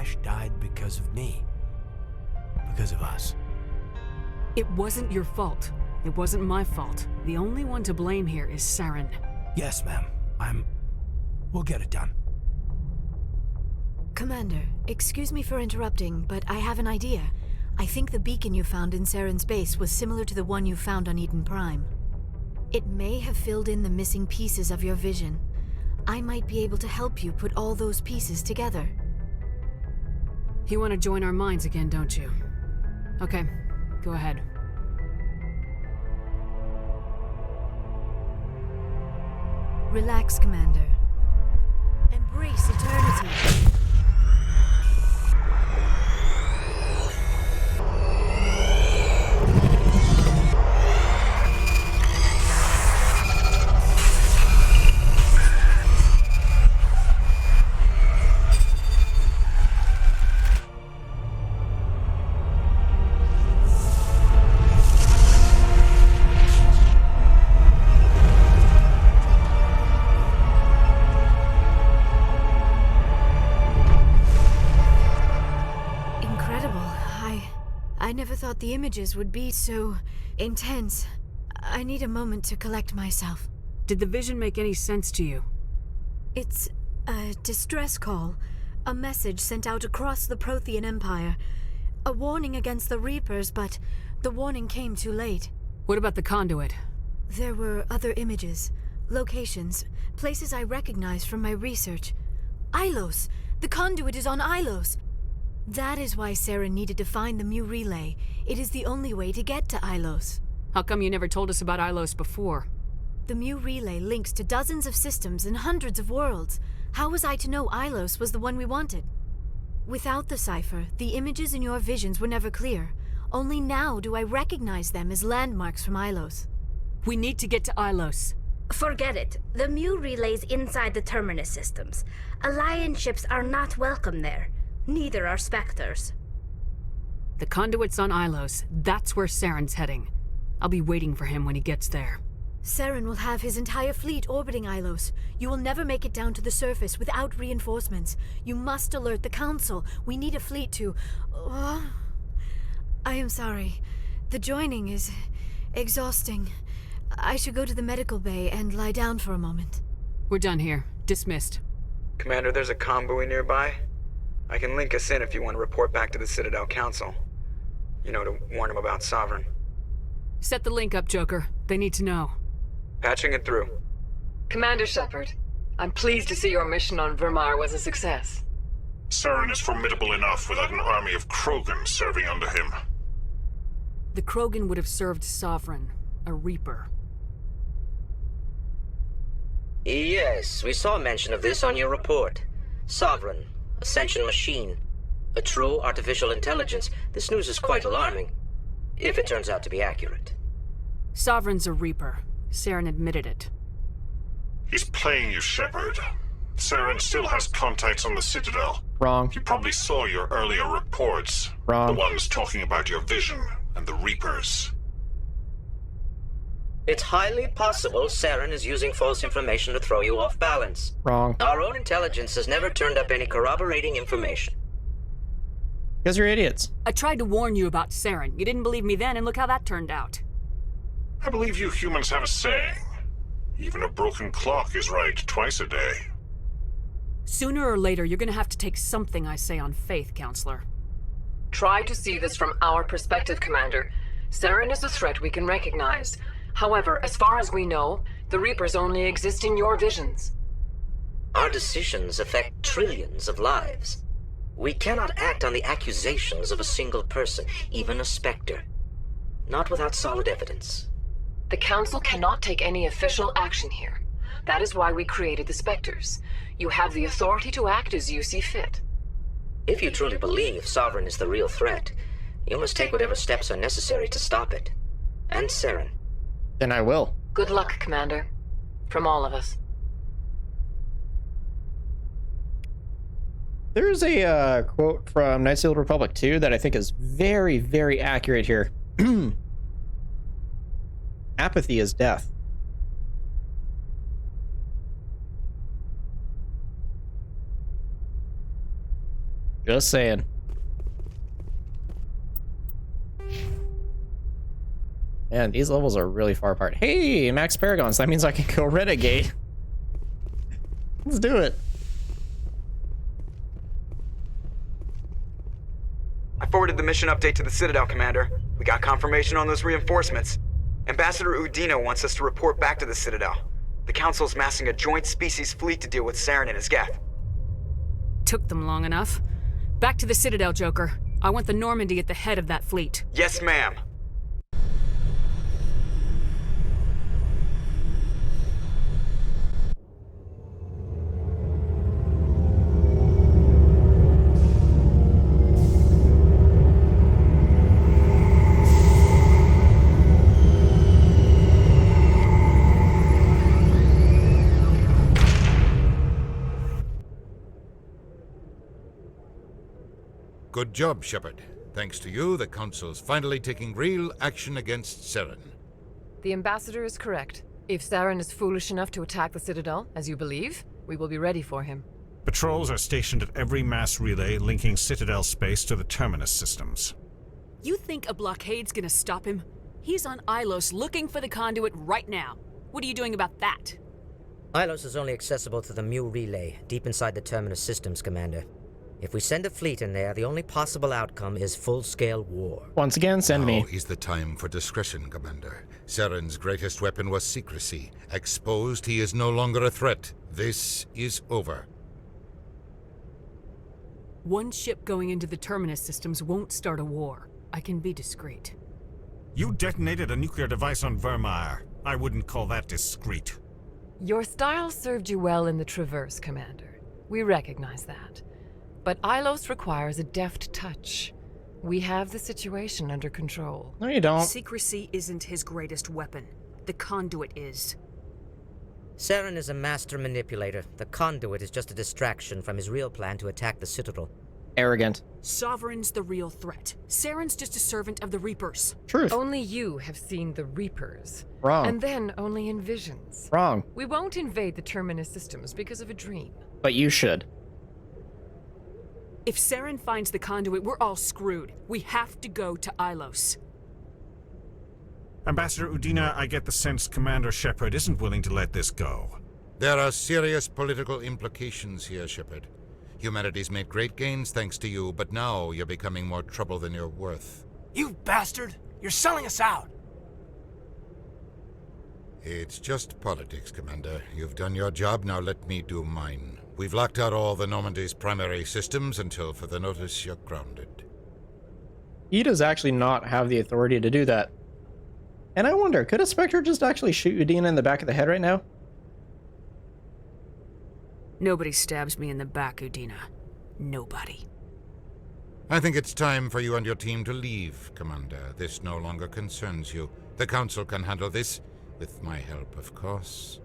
Ash died because of me. Because of us. It wasn't your fault. It wasn't my fault. The only one to blame here is Saren. Yes, ma'am. We'll get it done. Commander, excuse me for interrupting, but I have an idea. I think the beacon you found in Saren's base was similar to the one you found on Eden Prime. It may have filled in the missing pieces of your vision. I might be able to help you put all those pieces together. You want to join our minds again, don't you? Okay, go ahead. Relax, Commander. Embrace eternity. I never thought the images would be so intense. I need a moment to collect myself. Did the vision make any sense to you? It's a distress call. A message sent out across the Prothean Empire. A warning against the Reapers, but the warning came too late. What about the conduit? There were other images, locations, places I recognized from my research. Ilos! The conduit is on Ilos! That is why Saren needed to find the Mu relay. It is the only way to get to Ilos. How come you never told us about Ilos before? The Mu relay links to dozens of systems and hundreds of worlds. How was I to know Ilos was the one we wanted? Without the cipher, the images in your visions were never clear. Only now do I recognize them as landmarks from Ilos. We need to get to Ilos. Forget it. The Mu relay's inside the Terminus systems. Alliance ships are not welcome there. Neither are Spectres. The conduit's on Ilos. That's where Saren's heading. I'll be waiting for him when he gets there. Saren will have his entire fleet orbiting Ilos. You will never make it down to the surface without reinforcements. You must alert the Council. We need a fleet to... I am sorry. The joining is exhausting. I should go to the medical bay and lie down for a moment. We're done here. Dismissed. Commander, there's a convoy nearby. I can link us in if you want to report back to the Citadel Council. You know, to warn them about Sovereign. Set the link up, Joker. They need to know. Patching it through. Commander Shepard, I'm pleased to see your mission on Vermar was a success. Saren is formidable enough without an army of Krogan serving under him. The Krogan would have served Sovereign, a Reaper. Yes, we saw mention of this on your report. Sovereign, a sentient machine, a true artificial intelligence. This news is quite alarming, if it turns out to be accurate. Sovereign's a Reaper. Saren admitted it. He's playing you, Shepard. Saren still has contacts on the Citadel. Wrong. He probably saw your earlier reports. Wrong. The ones talking about your vision and the Reapers. It's highly possible Saren is using false information to throw you off balance. Wrong. Our own intelligence has never turned up any corroborating information. Because you're idiots. I tried to warn you about Saren. You didn't believe me then, and look how that turned out. I believe you humans have a saying. Even a broken clock is right twice a day. Sooner or later, you're gonna have to take something I say on faith, Counselor. Try to see this from our perspective, Commander. Saren is a threat we can recognize. However, as far as we know, the Reapers only exist in your visions. Our decisions affect trillions of lives. We cannot act on the accusations of a single person, even a Spectre. Not without solid evidence. The Council cannot take any official action here. That is why we created the Spectres. You have the authority to act as you see fit. If you truly believe Sovereign is the real threat, you must take whatever steps are necessary to stop it. And Saren. Then I will. Good luck, Commander. From all of us. There's a quote from Knights of the Old Republic 2 that I think is very, very accurate here. Apathy is death. Just saying. Man, these levels are really far apart. Hey, Max Paragons. That means I can go Renegade. Let's do it. I forwarded the mission update to the Citadel, Commander. We got confirmation on those reinforcements. Ambassador Udina wants us to report back to the Citadel. The Council's massing a joint species fleet to deal with Saren and his Geth. Took them long enough. Back to the Citadel, Joker. I want the Normandy at the head of that fleet. Yes, ma'am. Good job, Shepard. Thanks to you, the Council's finally taking real action against Saren. The Ambassador is correct. If Saren is foolish enough to attack the Citadel, as you believe, we will be ready for him. Patrols are stationed at every mass relay linking Citadel space to the Terminus systems. You think a blockade's gonna stop him? He's on Ilos looking for the conduit right now. What are you doing about that? Ilos is only accessible to the ME1 relay, deep inside the Terminus systems, Commander. If we send a fleet in there, the only possible outcome is full-scale war. Once again, send me. Now is the time for discretion, Commander. Saren's greatest weapon was secrecy. Exposed, he is no longer a threat. This is over. One ship going into the Terminus systems won't start a war. I can be discreet. You detonated a nuclear device on Vermeer. I wouldn't call that discreet. Your style served you well in the Traverse, Commander. We recognize that. But Ilos requires a deft touch. We have the situation under control. No, you don't. Secrecy isn't his greatest weapon. The conduit is. Saren is a master manipulator. The conduit is just a distraction from his real plan to attack the Citadel. Arrogant. Sovereign's the real threat. Saren's just a servant of the Reapers. Truth. Only you have seen the Reapers. Wrong. And then only in visions. Wrong. We won't invade the Terminus systems because of a dream. But you should. If Saren finds the conduit, we're all screwed. We have to go to Ilos. Ambassador Udina, I get the sense Commander Shepard isn't willing to let this go. There are serious political implications here, Shepard. Humanity's made great gains thanks to you, but now you're becoming more trouble than you're worth. You bastard! You're selling us out! It's just politics, Commander. You've done your job, now let me do mine. We've locked out all the Normandy's primary systems until further notice you're grounded. He does actually not have the authority to do that. And I wonder, could a Spectre just actually shoot Udina in the back of the head right now? Nobody stabs me in the back, Udina. Nobody. I think it's time for you and your team to leave, Commander. This no longer concerns you. The Council can handle this, with my help, of course.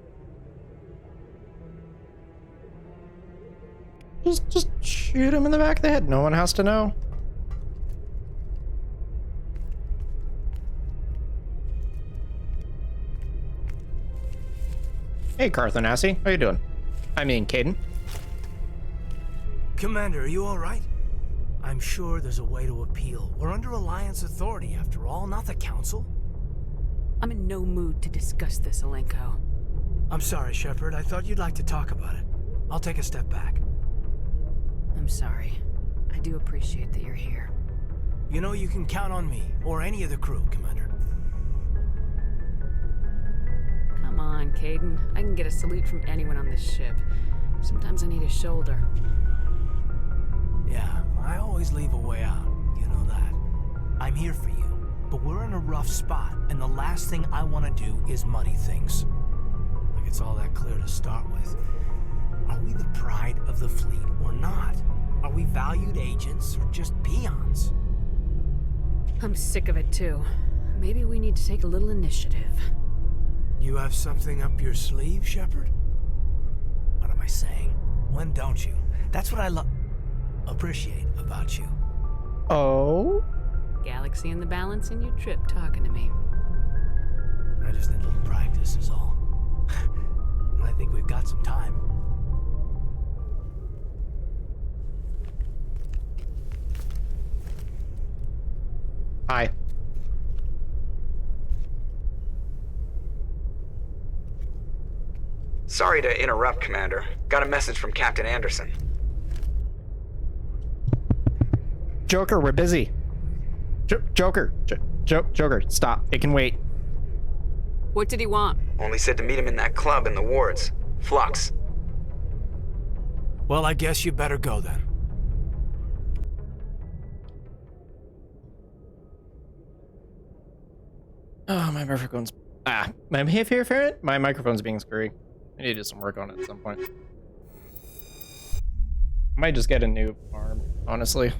Just shoot him in the back of the head. No one has to know. Hey, Carthonassi. How you doing? I mean, Caden. Commander, are you alright? I'm sure there's a way to appeal. We're under Alliance authority, after all, not the Council. I'm in no mood to discuss this, Alenko. I'm sorry, Shepard. I thought you'd like to talk about it. I'll take a step back. I'm sorry. I do appreciate that you're here. You know you can count on me, or any of the crew, Commander. Come on, Caden. I can get a salute from anyone on this ship. Sometimes I need a shoulder. Yeah, I always leave a way out. You know that. I'm here for you, but we're in a rough spot, and the last thing I want to do is muddy things. Like it's all that clear to start with. Are we the pride of the fleet or not? Are we valued agents or just peons? I'm sick of it too. Maybe we need to take a little initiative. You have something up your sleeve, Shepard? What am I saying? When don't you? That's what I appreciate about you. Oh? Galaxy in the balance and you trip talking to me. I just need a little practice is all. I think we've got some time. Hi. Sorry to interrupt, Commander. Got a message from Captain Anderson. Joker, we're busy. Joker, Joker, stop. It can wait. What did he want? Only said to meet him in that club in the wards. Flux. Well, I guess you better go then. Oh, my microphone's... my microphone's being screwy. I need to do some work on it at some point. I might just get a new arm, honestly.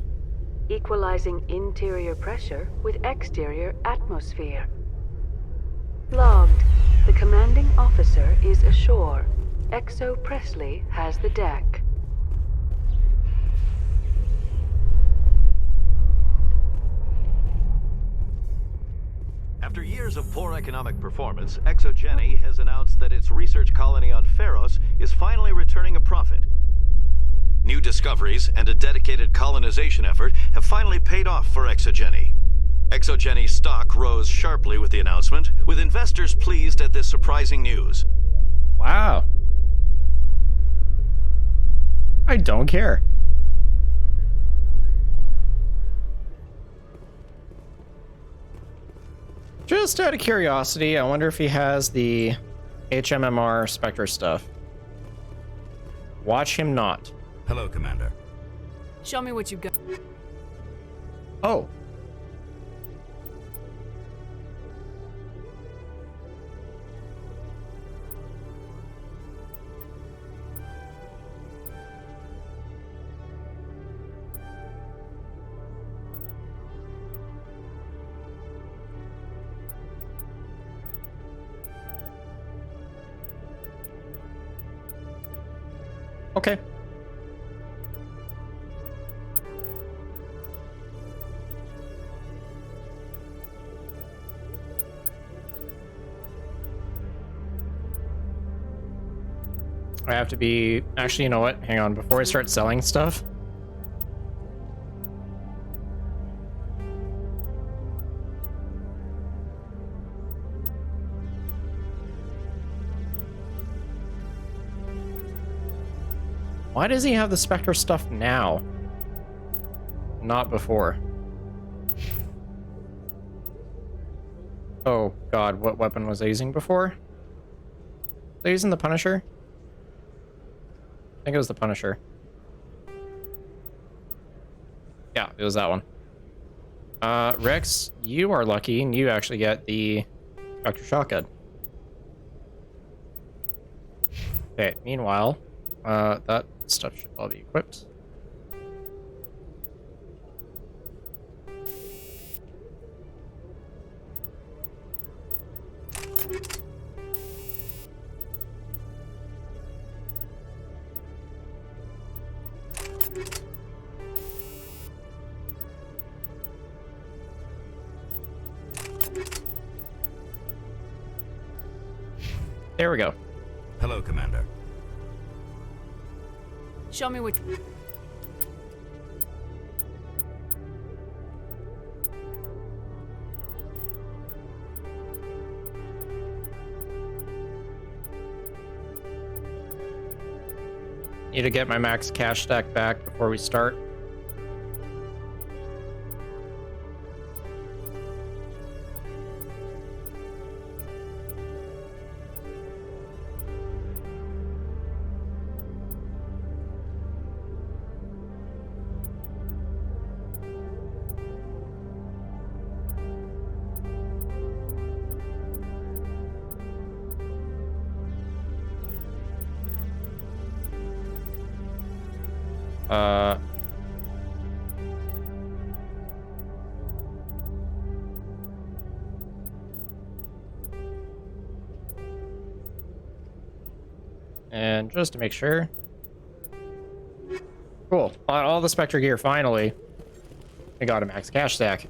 Equalizing interior pressure with exterior atmosphere. Logged. The commanding officer is ashore. Exo Presley has the deck. After years of poor economic performance, ExoGeni has announced that its research colony on Pharos is finally returning a profit. New discoveries and a dedicated colonization effort have finally paid off for ExoGeni. ExoGeni's stock rose sharply with the announcement, with investors pleased at this surprising news. Wow. I don't care. Just out of curiosity, I wonder if he has the HMMR Spectre stuff. Watch him not. Hello, Commander. Show me what you've got. Oh. Okay. I have to be... Actually, you know what? Hang on. Before I start selling stuff... Why does he have the Spectre stuff now? Not before. Oh god, what weapon was I using before? Was I using the Punisher? I think it was the Punisher. Yeah, it was that one. Rex, you are lucky and you actually get the Spectre shotgun. Okay, meanwhile, that stuff should all be equipped. There we go. Hello, Commander. Show me what... Need to get my max cash stack back before we start. And just to make sure. Cool. On all the Spectre gear, finally. I got a max cash stack.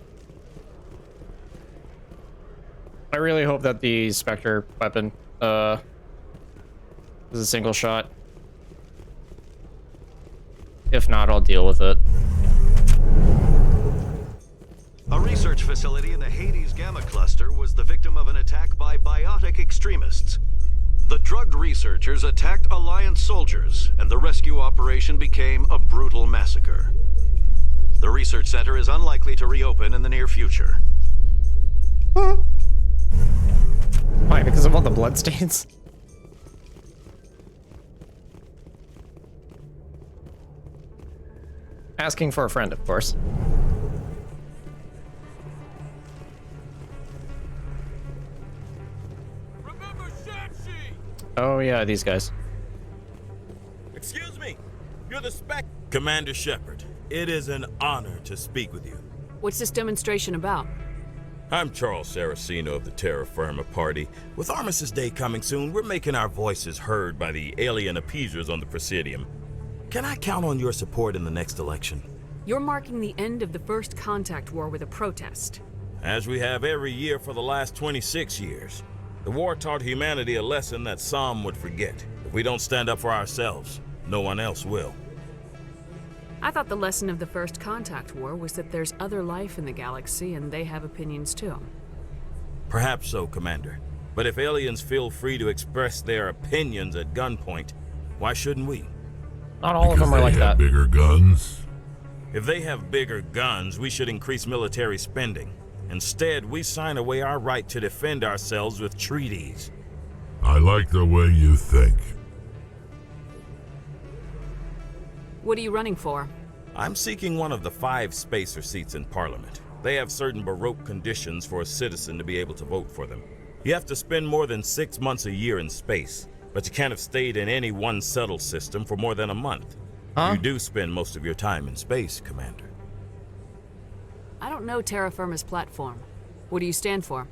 I really hope that the Spectre weapon is a single shot. If not, I'll deal with it. A research research facility in the Hades Gamma Cluster was the victim of an attack by biotic extremists. The drugged researchers attacked Alliance soldiers, and the rescue operation became a brutal massacre. The research center is unlikely to reopen in the near future. Why? Because of all the bloodstains? Asking for a friend, of course. Oh yeah, these guys. Excuse me, you're the Commander Shepard. It is an honor to speak with you. What's this demonstration about? I'm Charles Saraceno of the Terra Firma Party. With Armistice Day coming soon, we're making our voices heard by the alien appeasers on the Presidium. Can I count on your support in the next election? You're marking the end of the First Contact War with a protest. As we have every year for the last 26 years. The war taught humanity a lesson that some would forget. If we don't stand up for ourselves, no one else will. I thought the lesson of the First Contact War was that there's other life in the galaxy and they have opinions too. Perhaps so, Commander. But if aliens feel free to express their opinions at gunpoint, why shouldn't we? Not all of them are like that. Bigger guns? If they have bigger guns, we should increase military spending. Instead, we sign away our right to defend ourselves with treaties. I like the way you think. What are you running for? I'm seeking one of the 5 spacer seats in Parliament. They have certain baroque conditions for a citizen to be able to vote for them. You have to spend more than 6 months a year in space, but you can't have stayed in any one settled system for more than a month. You do spend most of your time in space, Commander. I don't know Terra Firma's platform. What do you stand for?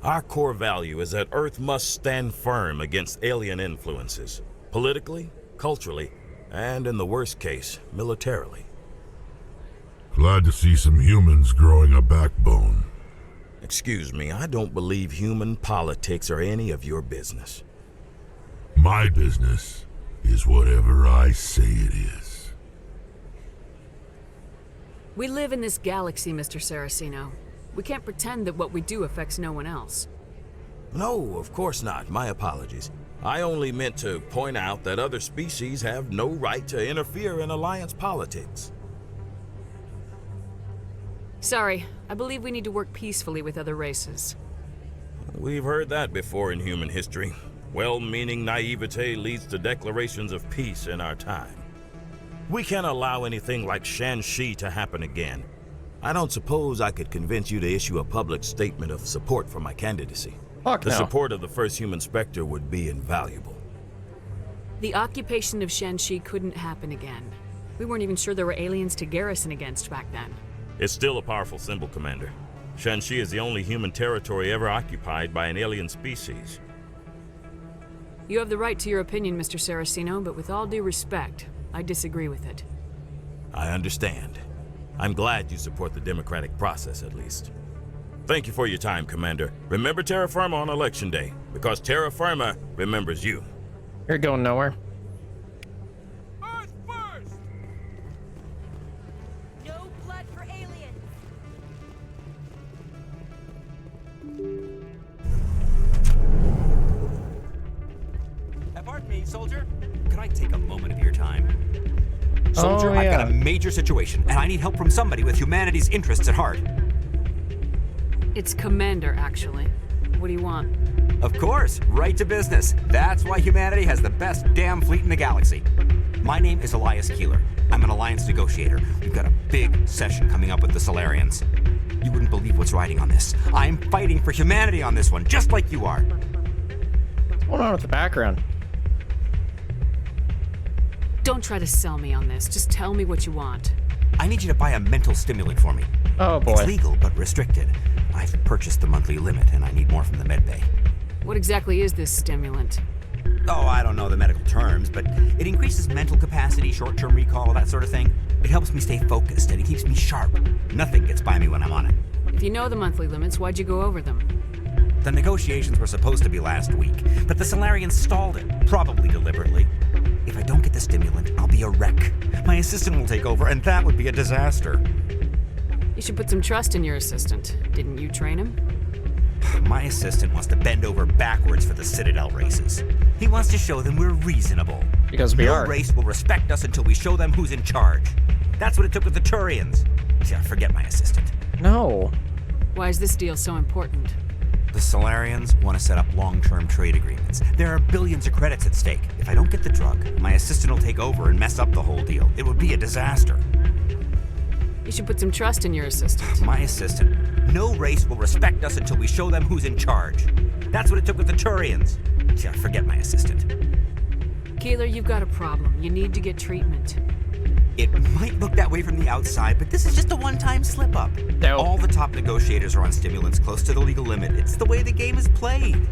Our core value is that Earth must stand firm against alien influences, politically, culturally, and in the worst case, militarily. Glad to see some humans growing a backbone. Excuse me, I don't believe human politics are any of your business. My business is whatever I say it is. We live in this galaxy, Mr. Saraceno. We can't pretend that what we do affects no one else. No, of course not. My apologies. I only meant to point out that other species have no right to interfere in Alliance politics. Sorry, I believe we need to work peacefully with other races. We've heard that before in human history. Well-meaning naivete leads to declarations of peace in our time. We can't allow anything like Shan-Shi to happen again. I don't suppose I could convince you to issue a public statement of support for my candidacy. The support of the first human Spectre would be invaluable. The occupation of Shan-Shi couldn't happen again. We weren't even sure there were aliens to garrison against back then. It's still a powerful symbol, Commander. Shan-Shi is the only human territory ever occupied by an alien species. You have the right to your opinion, Mr. Saraceno, but with all due respect, I disagree with it. I understand. I'm glad you support the democratic process, at least. Thank you for your time, Commander. Remember Terra Firma on Election Day, because Terra Firma remembers you. You're going nowhere. Earth first! No blood for aliens! Pardon me, soldier. Could I take a moment of your time? Soldier, yeah. I've got a major situation, and I need help from somebody with humanity's interests at heart. It's Commander, actually. What do you want? Of course, right to business. That's why humanity has the best damn fleet in the galaxy. My name is Elias Keeler. I'm an Alliance negotiator. We've got a big session coming up with the Solarians. You wouldn't believe what's riding on this. I'm fighting for humanity on this one, just like you are. What's going on with the background? Don't try to sell me on this. Just tell me what you want. I need you to buy a mental stimulant for me. Oh, boy. It's legal, but restricted. I've purchased the monthly limit, and I need more from the medbay. What exactly is this stimulant? Oh, I don't know the medical terms, but it increases mental capacity, short-term recall, that sort of thing. It helps me stay focused, and it keeps me sharp. Nothing gets by me when I'm on it. If you know the monthly limits, why'd you go over them? The negotiations were supposed to be last week, but the Solarians stalled it, probably deliberately. If I don't get the stimulant, I'll be a wreck. My assistant will take over, and that would be a disaster. You should put some trust in your assistant. Didn't you train him? My assistant wants to bend over backwards for the Citadel races. He wants to show them we're reasonable. Because we are. No race will respect us until we show them who's in charge. That's what it took with the Turians. Yeah, forget my assistant. No. Why is this deal so important? The Solarians want to set up long-term trade agreements. There are billions of credits at stake. If I don't get the drug, my assistant will take over and mess up the whole deal. It would be a disaster. You should put some trust in your assistant. My assistant. No race will respect us until we show them who's in charge. That's what it took with the Turians. Yeah, forget my assistant. Keeler, you've got a problem. You need to get treatment. It might look that way from the outside, but this is just a one-time slip-up. No. All the top negotiators are on stimulants close to the legal limit. It's the way the game is played.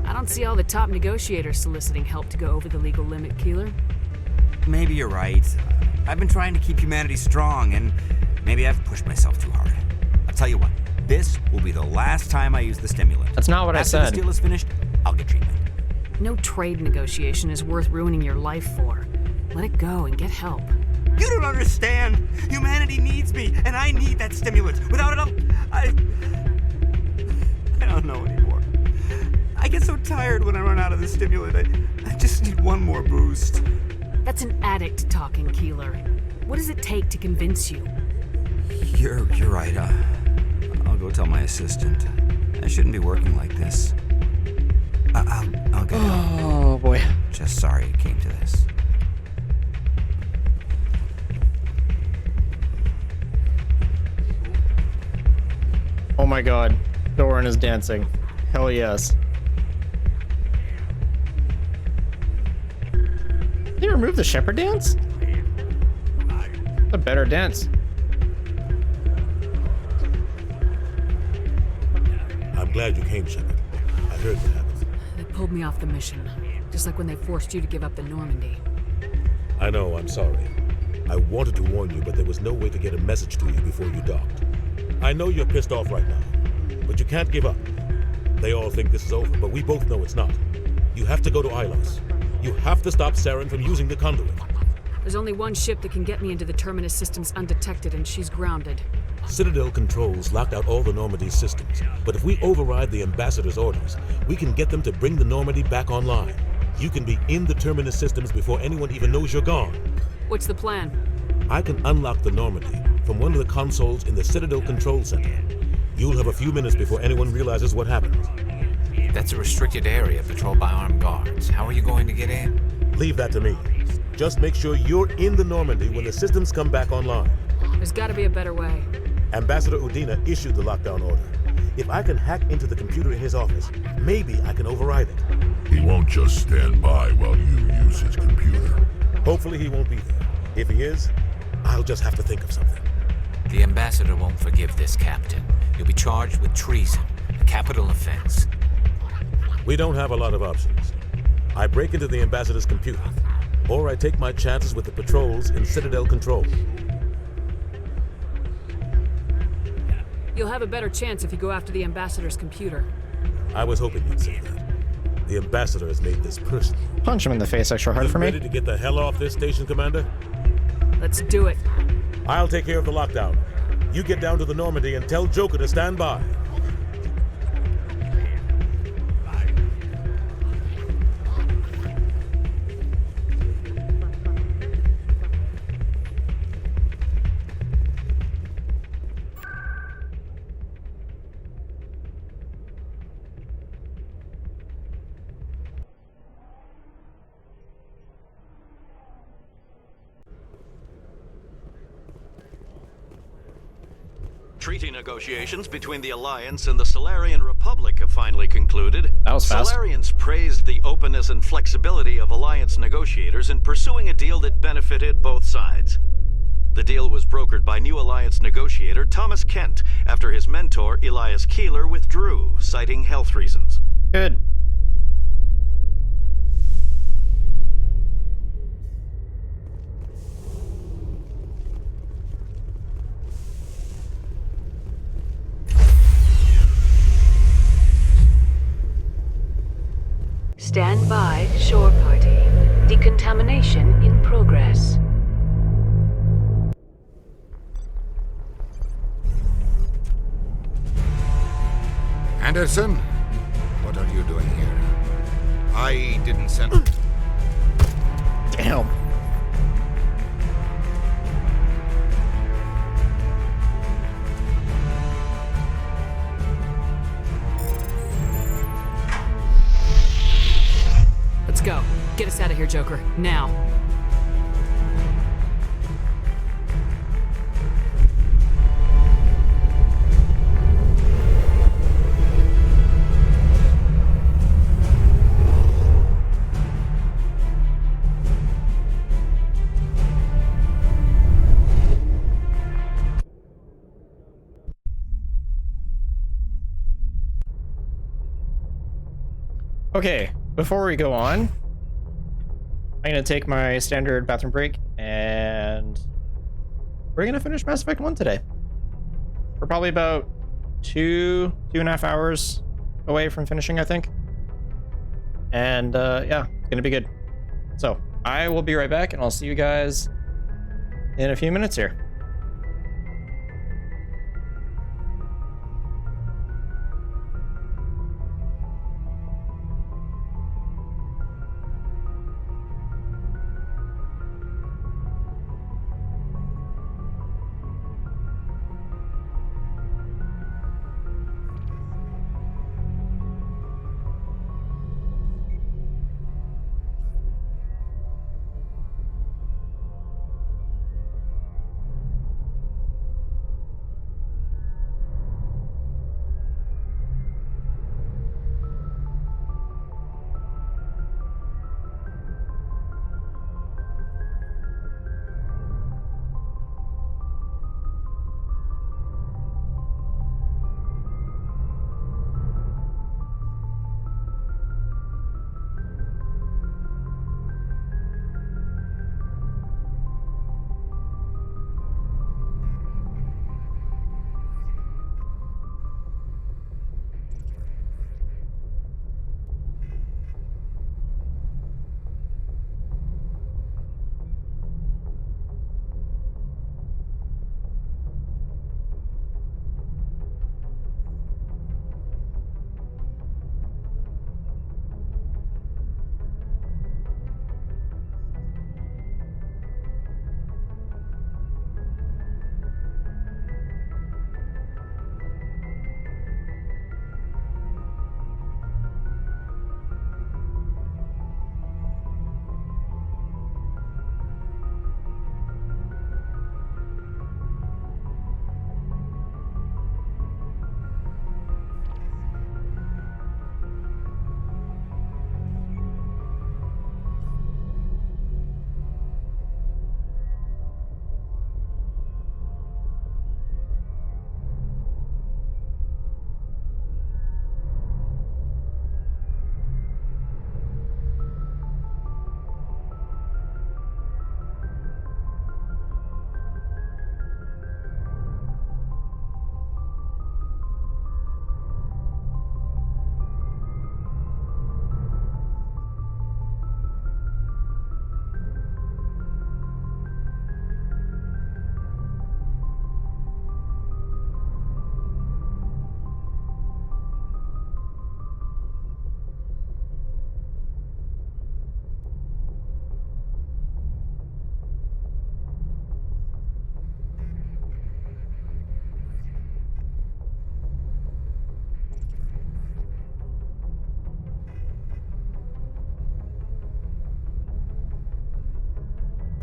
I don't see all the top negotiators soliciting help to go over the legal limit, Keeler. Maybe you're right. I've been trying to keep humanity strong, and maybe I've pushed myself too hard. I'll tell you what, this will be the last time I use the stimulant. That's not what I said. After this deal is finished, I'll get treatment. No trade negotiation is worth ruining your life for. Let it go and get help. You don't understand. Humanity needs me, and I need that stimulant. Without it, I don't know anymore. I get so tired when I run out of the stimulant. I just need one more boost. That's an addict talking, Keeler. What does it take to convince you? You're right. I'll go tell my assistant. I shouldn't be working like this. I'll get help. Oh, boy. Just sorry it came to this. Oh my god. Doran is dancing. Hell yes. They removed the shepherd dance? A better dance. I'm glad you came, Shepard. I heard what happened. They pulled me off the mission, just like when they forced you to give up the Normandy. I know, I'm sorry. I wanted to warn you, but there was no way to get a message to you before you docked. I know you're pissed off right now, but you can't give up. They all think this is over, but we both know it's not. You have to go to Ilos. You have to stop Saren from using the conduit. There's only one ship that can get me into the Terminus systems undetected, and she's grounded. Citadel controls locked out all the Normandy systems, but if we override the Ambassador's orders, we can get them to bring the Normandy back online. You can be in the Terminus systems before anyone even knows you're gone. What's the plan? I can unlock the Normandy from one of the consoles in the Citadel Control Center. You'll have a few minutes before anyone realizes what happened. That's a restricted area patrolled by armed guards. How are you going to get in? Leave that to me. Just make sure you're in the Normandy when the systems come back online. There's gotta be a better way. Ambassador Udina issued the lockdown order. If I can hack into the computer in his office, maybe I can override it. He won't just stand by while you use his computer. Hopefully he won't be there. If he is, I'll just have to think of something. The Ambassador won't forgive this, Captain. You'll be charged with treason, a capital offense. We don't have a lot of options. I break into the Ambassador's computer, or I take my chances with the patrols in Citadel Control. You'll have a better chance if you go after the Ambassador's computer. I was hoping you'd say that. The Ambassador has made this personal. Punch him in the face extra hard for me. Ready to get the hell off this station, Commander? Let's do it. I'll take care of the lockdown. You get down to the Normandy and tell Joker to stand by. Treaty negotiations between the Alliance and the Solarian Republic have finally concluded. That was fast. Solarians praised the openness and flexibility of Alliance negotiators in pursuing a deal that benefited both sides. The deal was brokered by new Alliance negotiator Thomas Kent after his mentor Elias Keeler withdrew, citing health reasons. Good. Stand by, shore party. Decontamination in progress. Anderson, what are you doing here? I didn't send... Damn. Let's go. Get us out of here, Joker. Now. Okay, before we go on, I'm gonna take my standard bathroom break, and we're gonna finish Mass Effect 1 today. We're probably about 2.5 hours away from finishing, I think. And yeah, it's gonna be good. So I will be right back, and I'll see you guys in a few minutes here.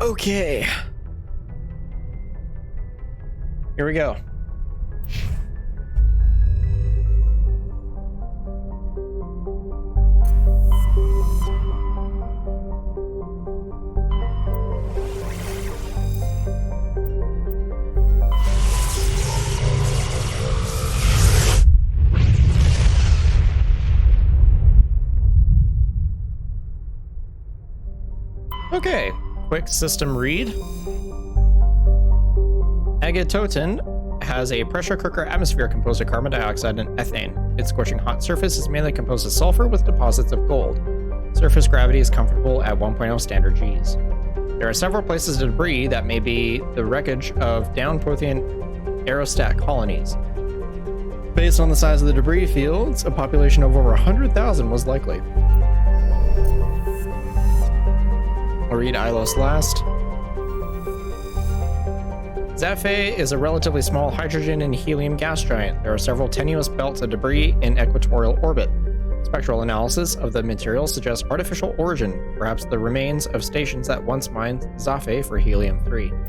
Okay. Here we go. Okay, quick system read. Agatotin has a pressure cooker atmosphere composed of carbon dioxide and ethane. Its scorching hot surface is mainly composed of sulfur with deposits of gold. Surface gravity is comfortable at 1.0 standard Gs. There are several places of debris that may be the wreckage of down Prothean aerostat colonies. Based on the size of the debris fields, a population of over 100,000 was likely. I'll read Ilos last. Zafei is a relatively small hydrogen and helium gas giant. There are several tenuous belts of debris in equatorial orbit. Spectral analysis of the material suggests artificial origin, perhaps the remains of stations that once mined Zafei for helium-3.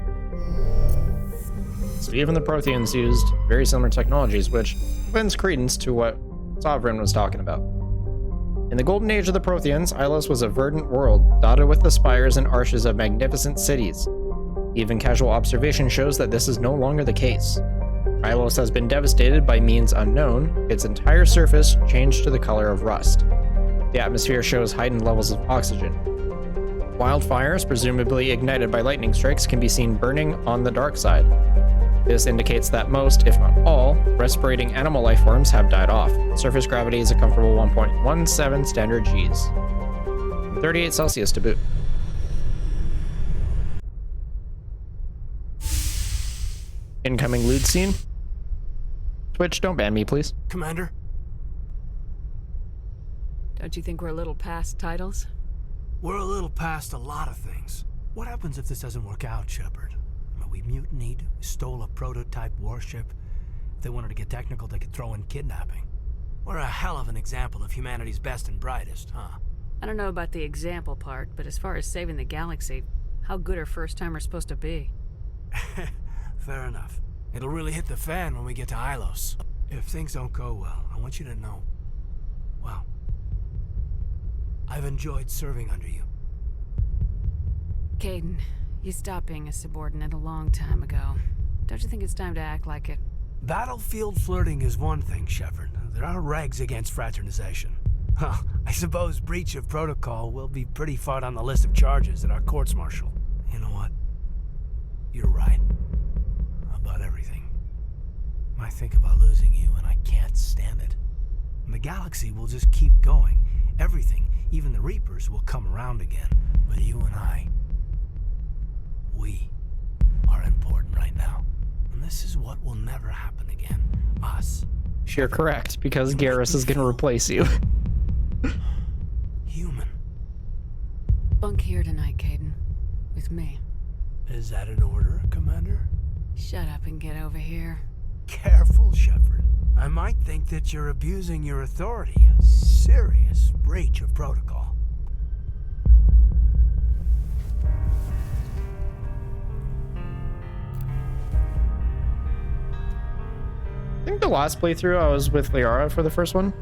So even the Protheans used very similar technologies, which lends credence to what Sovereign was talking about. In the golden age of the Protheans, Ilos was a verdant world, dotted with the spires and arches of magnificent cities. Even casual observation shows that this is no longer the case. Ilos has been devastated by means unknown, its entire surface changed to the color of rust. The atmosphere shows heightened levels of oxygen. Wildfires, presumably ignited by lightning strikes, can be seen burning on the dark side. This indicates that most, if not all, respirating animal life forms have died off. Surface gravity is a comfortable 1.17 standard Gs. 38 Celsius to boot. Incoming lewd scene. Twitch, don't ban me, please. Commander? Don't you think we're a little past titles? We're a little past a lot of things. What happens if this doesn't work out, Shepard? I mean, we mutinied, we stole a prototype warship. If they wanted to get technical, they could throw in kidnapping. We're a hell of an example of humanity's best and brightest, huh? I don't know about the example part, but as far as saving the galaxy, how good are first-timers supposed to be? Fair enough. It'll really hit the fan when we get to Ilos. If things don't go well, I want you to know, well, I've enjoyed serving under you. Caden, you stopped being a subordinate a long time ago. Don't you think it's time to act like it? Battlefield flirting is one thing, Shepard. There are regs against fraternization. Huh, I suppose breach of protocol will be pretty far on the list of charges at our courts-martial. You know what? You're right. About everything. I think about losing you, and I can't stand it. And the galaxy will just keep going. Everything, even the Reapers, will come around again. But you and I, we are important right now. And this is what will never happen again. Us. You're correct, because Garrus is going to replace you. Human. Bunk here tonight, Caden. With me. Is that an order, Commander? Shut up and get over here. Careful, Shepard. I might think that you're abusing your authority. A serious breach of protocol. I think the last playthrough I was with Liara for the first one.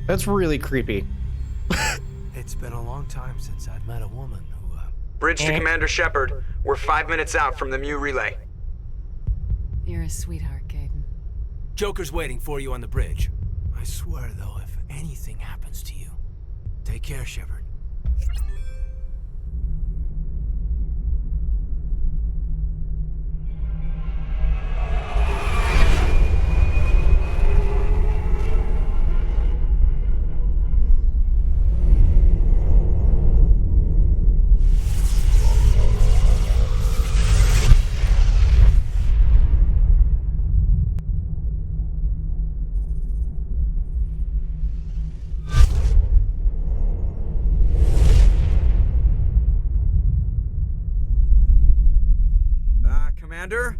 That's really creepy. It's been a long time since I've met a woman who, Bridge to Commander Shepard. We're 5 minutes out from the Mu relay. You're a sweetheart, Caden. Joker's waiting for you on the bridge. I swear, though, if anything happens to you, take care, Shepard. Commander?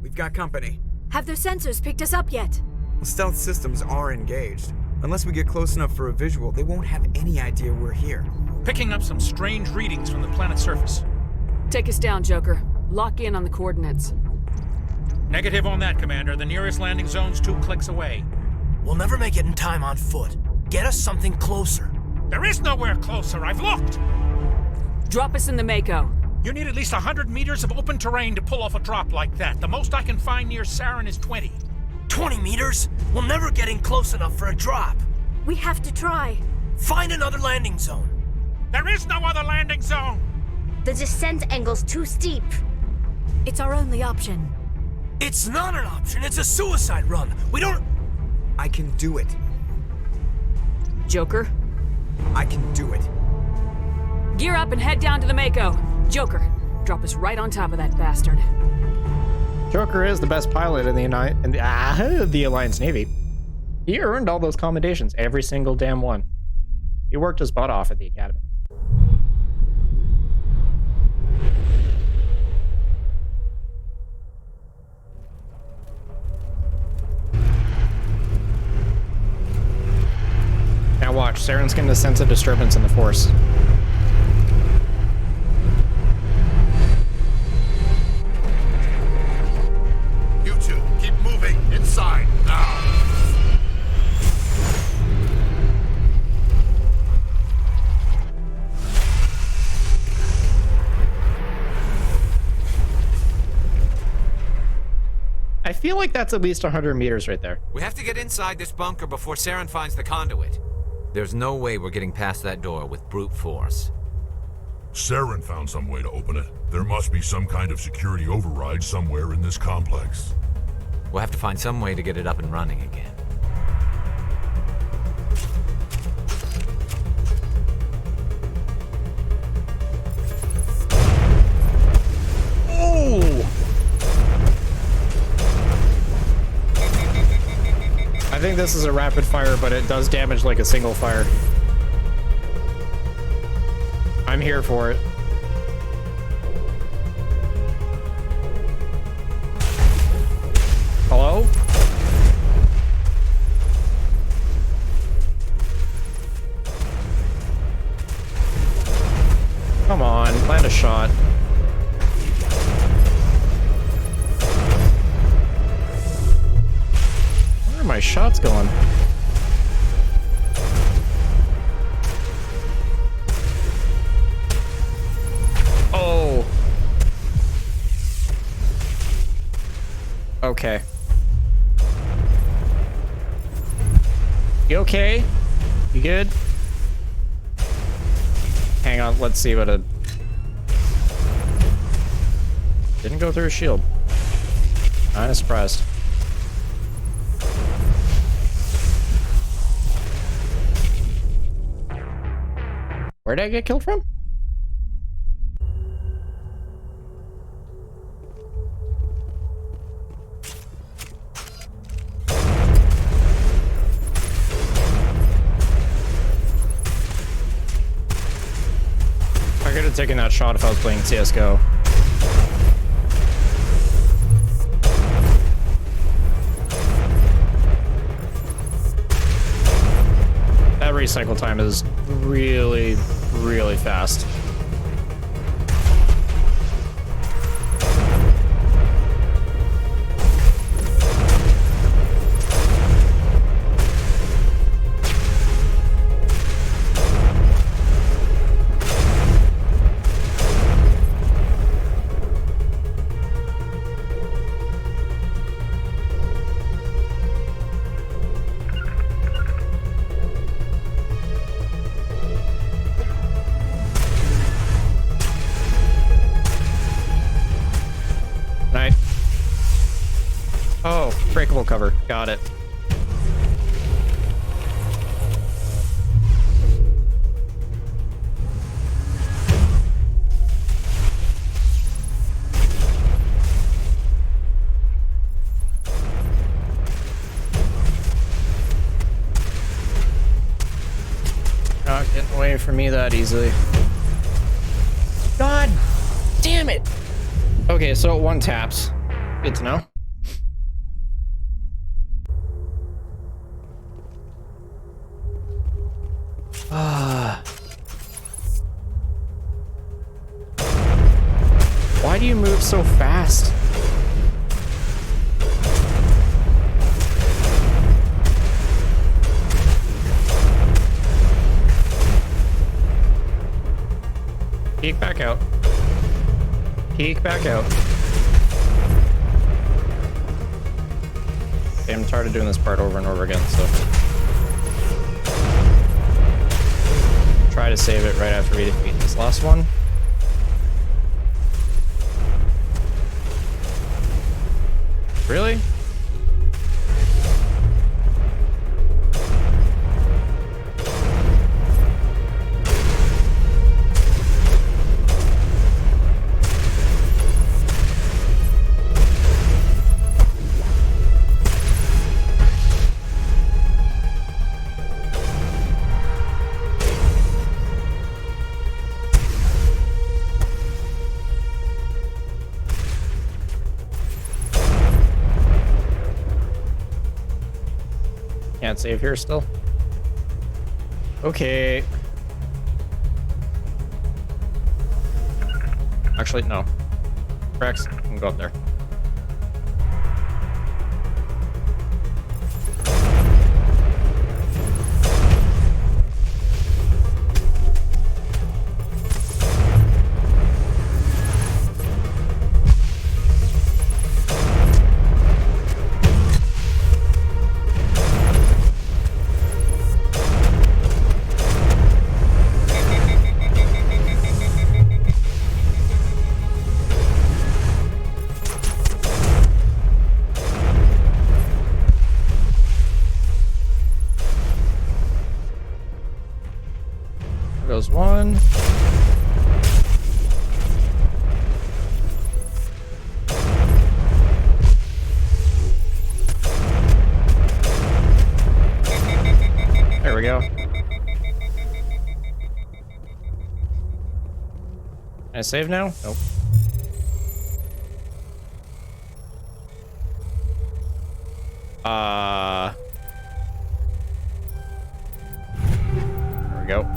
We've got company. Have their sensors picked us up yet? Well, stealth systems are engaged. Unless we get close enough for a visual, they won't have any idea we're here. Picking up some strange readings from the planet's surface. Take us down, Joker. Lock in on the coordinates. Negative on that, Commander. The nearest landing zone's 2 clicks away. We'll never make it in time on foot. Get us something closer. There is nowhere closer. I've looked. Drop us in the Mako. You need at least 100 meters of open terrain to pull off a drop like that. The most I can find near Saren is 20. 20 meters? We'll never get in close enough for a drop. We have to try. Find another landing zone. There is no other landing zone. The descent angle's too steep. It's our only option. It's not an option. It's a suicide run. We don't... I can do it. Joker? I can do it. Gear up and head down to the Mako. Joker, drop us right on top of that bastard. Joker is the best pilot in the Alliance Navy. He earned all those commendations, every single damn one. He worked his butt off at the Academy. Now watch, Saren's gonna sense a disturbance in the Force. You two, keep moving inside now. I feel like that's at least 100 meters right there. We have to get inside this bunker before Saren finds the conduit. There's no way we're getting past that door with brute force. Saren found some way to open it. There must be some kind of security override somewhere in this complex. We'll have to find some way to get it up and running again. Oh! I think this is a rapid fire, but it does damage like a single fire. I'm here for it. Hello? Come on, land a shot. Where are my shots going? Oh. Okay. You okay? You good? Hang on, let's see what a... Didn't go through a shield. Kinda surprised. Where did I get killed from? I could have taken that shot if I was playing CSGO. That recycle time is really, really fast. Oh, breakable cover. Got it. Not getting away from me that easily. God damn it! Okay, so one taps. Good to know. Why do you move so fast? Peek back out. Peek back out. Okay, I'm tired of doing this part over and over again, so try to save it right after we defeat this last one. Really? Can't save here still. Okay. Actually, no. Rex, I can go up there. Goes one. There we go. Can I save now? Nope. There we go.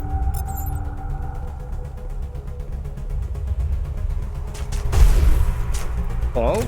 Hello?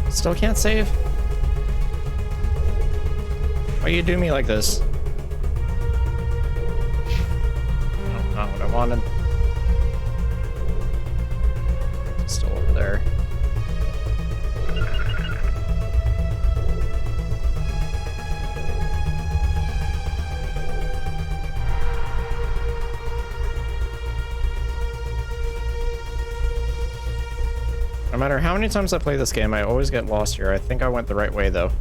Still can't save? Why you do me like this? No, not what I wanted. It's still over there. No matter how many times I play this game, I always get lost here. I think I went the right way, though.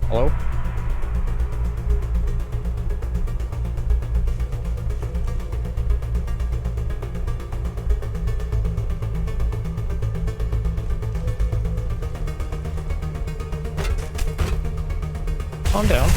Hello? Calm down.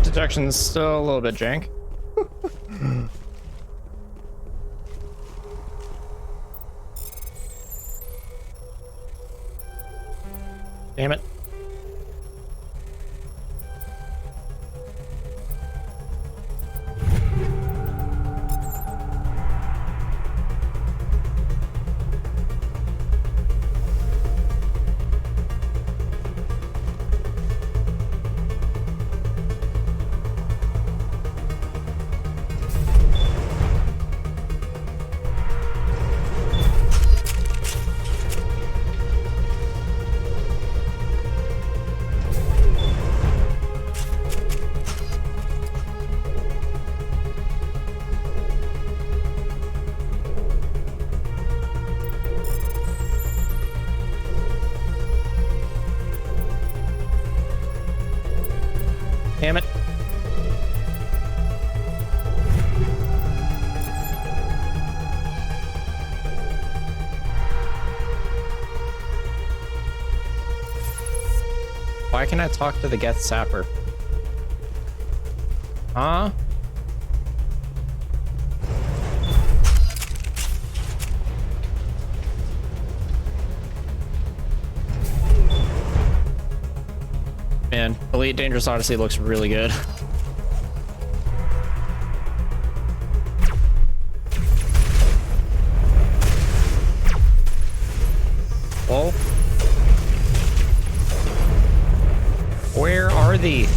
Detection's still a little bit jank. Damn it. Damn it. Why can I talk to the Geth Sapper? Huh? Man, Elite Dangerous Odyssey looks really good. Whoa. Where are they?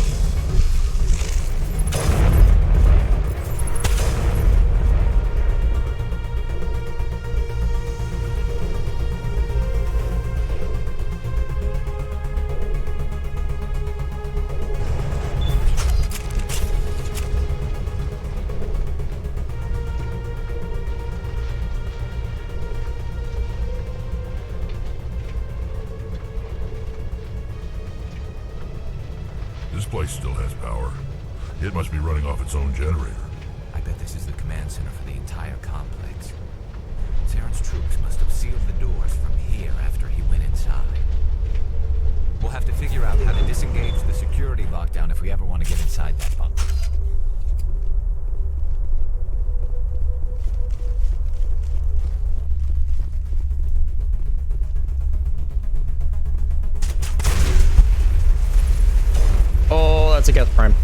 This place still has power. It must be running off its own generator. I bet this is the command center for the entire complex. Saren's troops must have sealed the doors from here after he went inside. We'll have to figure out how to disengage the security lockdown if we ever want to get inside that bunker. Oh, that's a Geth Prime.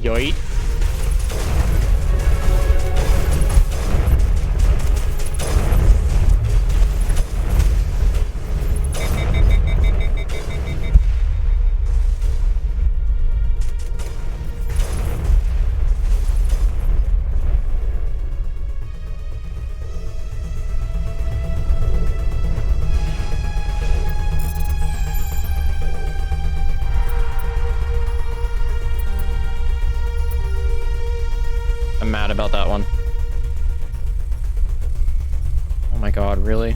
Yoit. I'm mad about that one. Oh my god, really?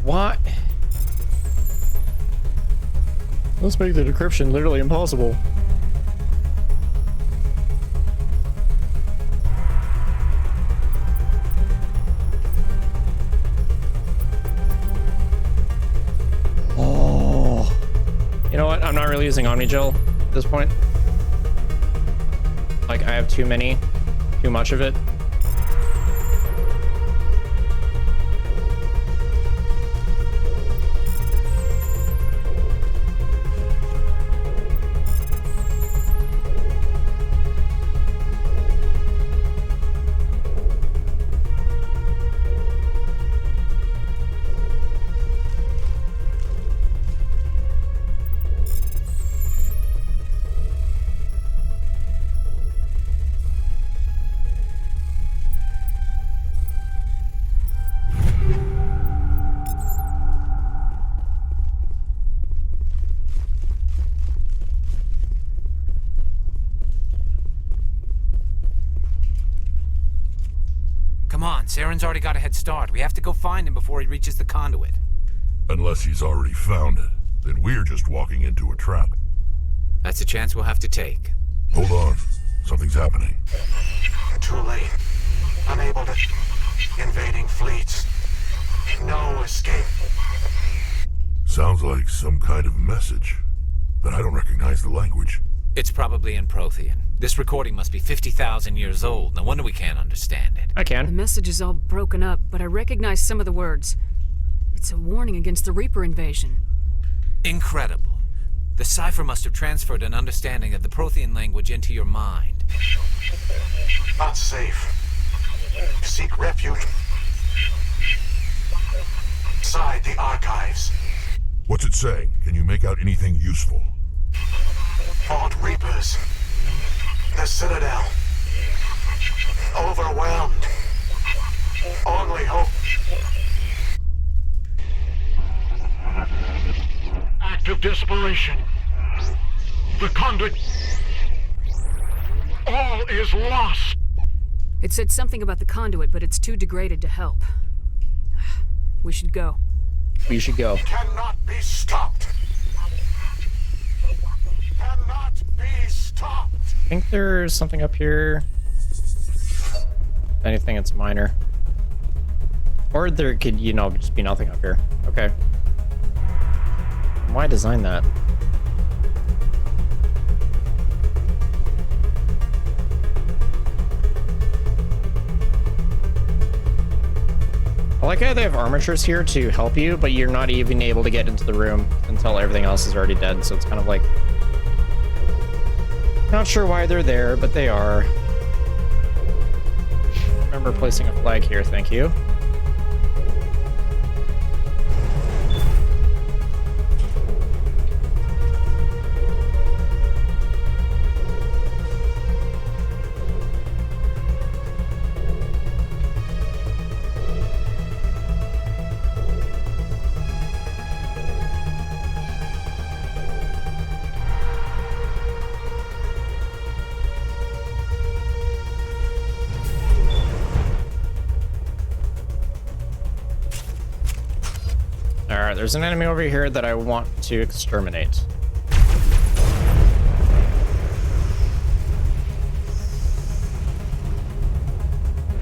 What? Let's make the decryption literally impossible. Oh. You know what? I'm not really using Omnigel at this point. Like, I have too much of it. Come on, Saren's already got a head start. We have to go find him before he reaches the conduit. Unless he's already found it, then we're just walking into a trap. That's a chance we'll have to take. Hold on. Something's happening. Too late. Unable to... Invading fleets. No escape. Sounds like some kind of message, but I don't recognize the language. It's probably in Prothean. This recording must be 50,000 years old. No wonder we can't understand it. I can. The message is all broken up, but I recognize some of the words. It's a warning against the Reaper invasion. Incredible. The cipher must have transferred an understanding of the Prothean language into your mind. Not safe. Seek refuge. Inside the archives. What's it saying? Can you make out anything useful? Fought Reapers. The Citadel. Overwhelmed. Only hope act of desperation. The conduit... All is lost. It said something about the conduit, but it's too degraded to help. We should go. We should go. Cannot be stopped. Cannot be stopped. I think there's something up here. If anything, it's minor. Or there could, you know, just be nothing up here. Okay. Why design that? I like how they have armatures here to help you, but you're not even able to get into the room until everything else is already dead, so it's kind of like... Not sure why they're there, but they are. Remember placing a flag here, thank you. Alright, there's an enemy over here that I want to exterminate.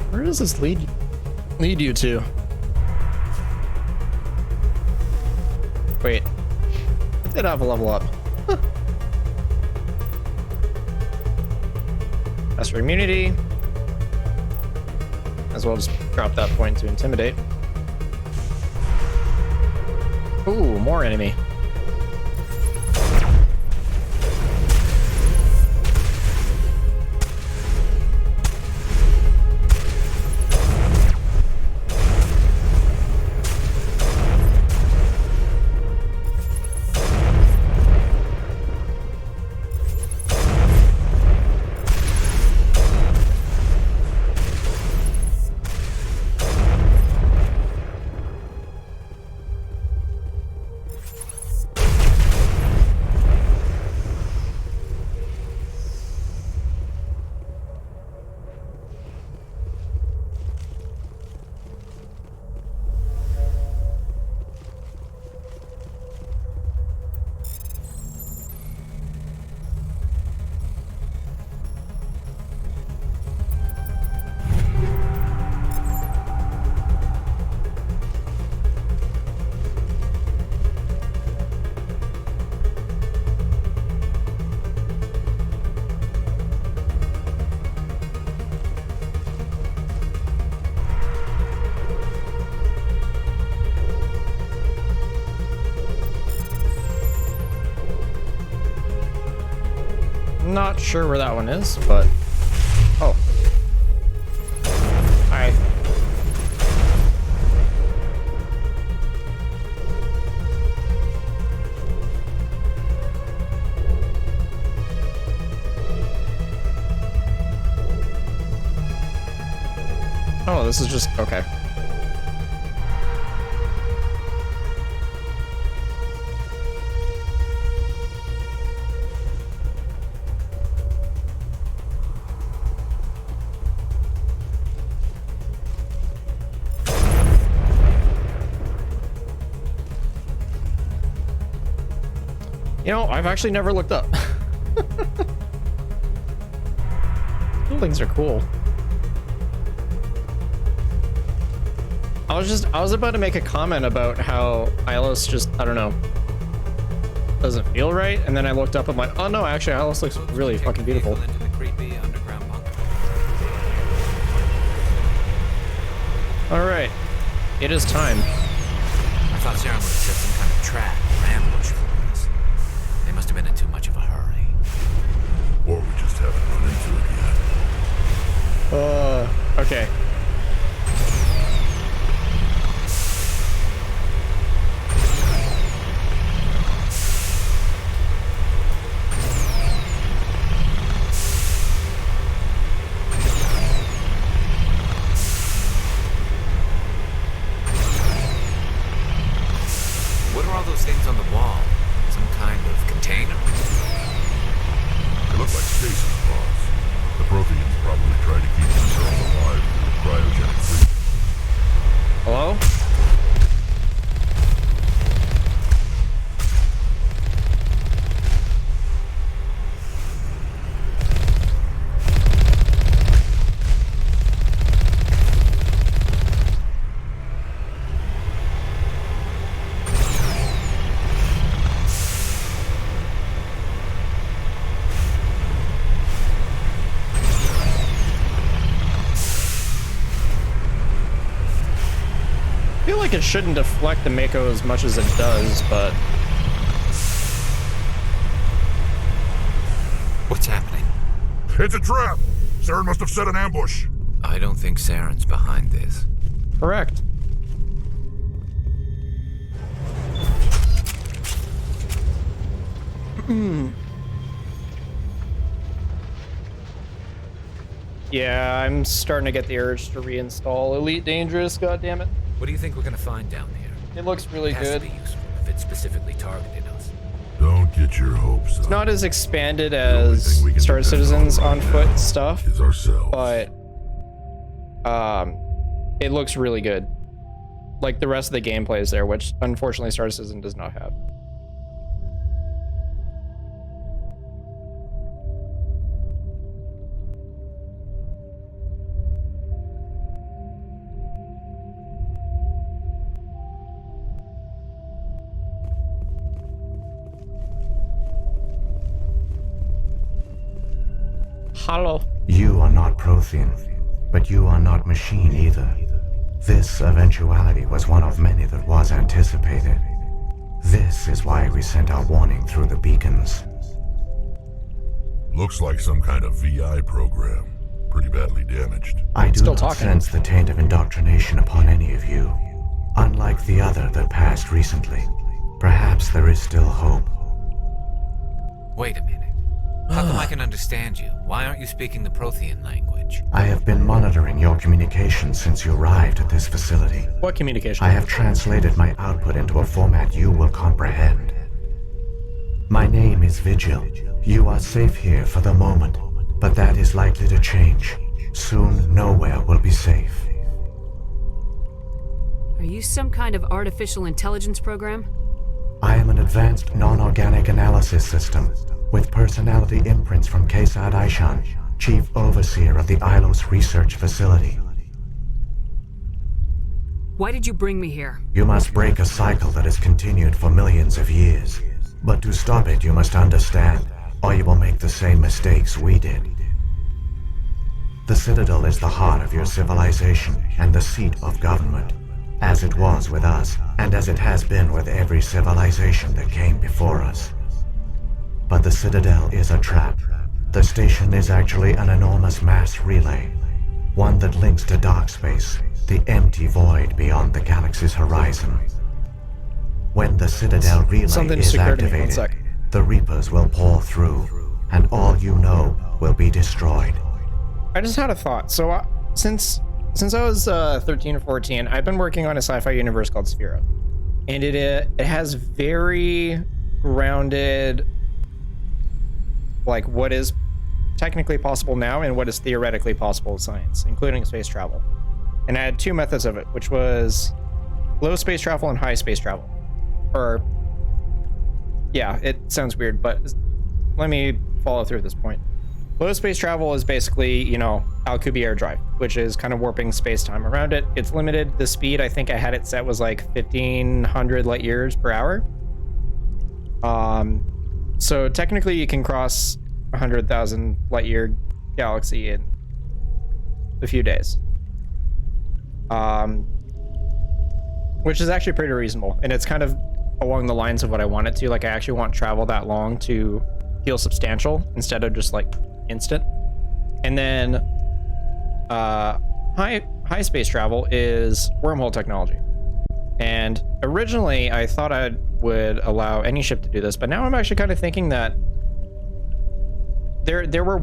Where does this lead you to? Wait. I did have a level up. Huh. As for immunity, as well just drop that point to intimidate. Ooh, more enemy. Not sure where that one is, but... Oh. Hi. Oh, this is just... okay. You know, I've actually never looked up. Buildings are cool. I was about to make a comment about how Ilos just, I don't know, doesn't feel right, and then I looked up and I'm like, oh no, actually Ilos looks really fucking beautiful. Alright, it is time. I thought Saren would have set some kind of trap or ambush for us. They must have been in too much of a hurry. Or we just haven't run into it yet. Okay. What are all those things on the wall? Some look like stasis pods. The Protheans probably tried to keep themselves alive with cryogenic freezing. Hello? I feel like it shouldn't deflect the Mako as much as it does, but... What's happening? It's a trap! Saren must have set an ambush. I don't think Saren's behind this. Correct. Yeah, I'm starting to get the urge to reinstall Elite Dangerous, goddammit. What do you think we're gonna find down here? It looks really It has good. to be useful if it specifically targeted us. Don't get your hopes up. It's not as expanded as Star Citizen's on foot stuff, but it looks really good. Like the rest of the gameplay is there, which unfortunately Star Citizen does not have. Hello. You are not Prothean, but you are not machine either. This eventuality was one of many that was anticipated. This is why we sent our warning through the beacons. Looks like some kind of VI program. Pretty badly damaged. I do not sense the taint of indoctrination upon any of you. Unlike the other that passed recently, perhaps there is still hope. Wait a minute. How come I can understand you? Why aren't you speaking the Prothean language? I have been monitoring your communications since you arrived at this facility. What communication? I have translated my output into a format you will comprehend. My name is Vigil. You are safe here for the moment, but that is likely to change. Soon, nowhere will be safe. Are you some kind of artificial intelligence program? I am an advanced non-organic analysis system with personality imprints from Kesad Aishan, Chief Overseer of the Ilos Research Facility. Why did you bring me here? You must break a cycle that has continued for millions of years. But to stop it, you must understand, or you will make the same mistakes we did. The Citadel is the heart of your civilization and the seat of government, as it was with us, and as it has been with every civilization that came before us. But the Citadel is a trap. The station is actually an enormous mass relay, one that links to dark space, the empty void beyond the galaxy's horizon. When the Citadel relay is activated, the Reapers will pour through, and all you know will be destroyed. I just had a thought. So since I was 13 or 14, I've been working on a sci-fi universe called Sphera, and it has very grounded, like, what is technically possible now and what is theoretically possible with science, including space travel. And I had two methods of it, which was low space travel and high space travel. Or, yeah, it sounds weird, but let me follow through at this point. Low space travel is basically, you know, Alcubierre drive, which is kind of warping space-time around it. It's limited. The speed, I think I had it set was like 1,500 light years per hour. So technically you can cross 100,000 light year galaxy in a few days. Which is actually pretty reasonable. And it's kind of along the lines of what I want it to. Like, I actually want travel that long to feel substantial instead of just like instant. And then high space travel is wormhole technology. And originally I thought I would allow any ship to do this, but now I'm actually kind of thinking that there were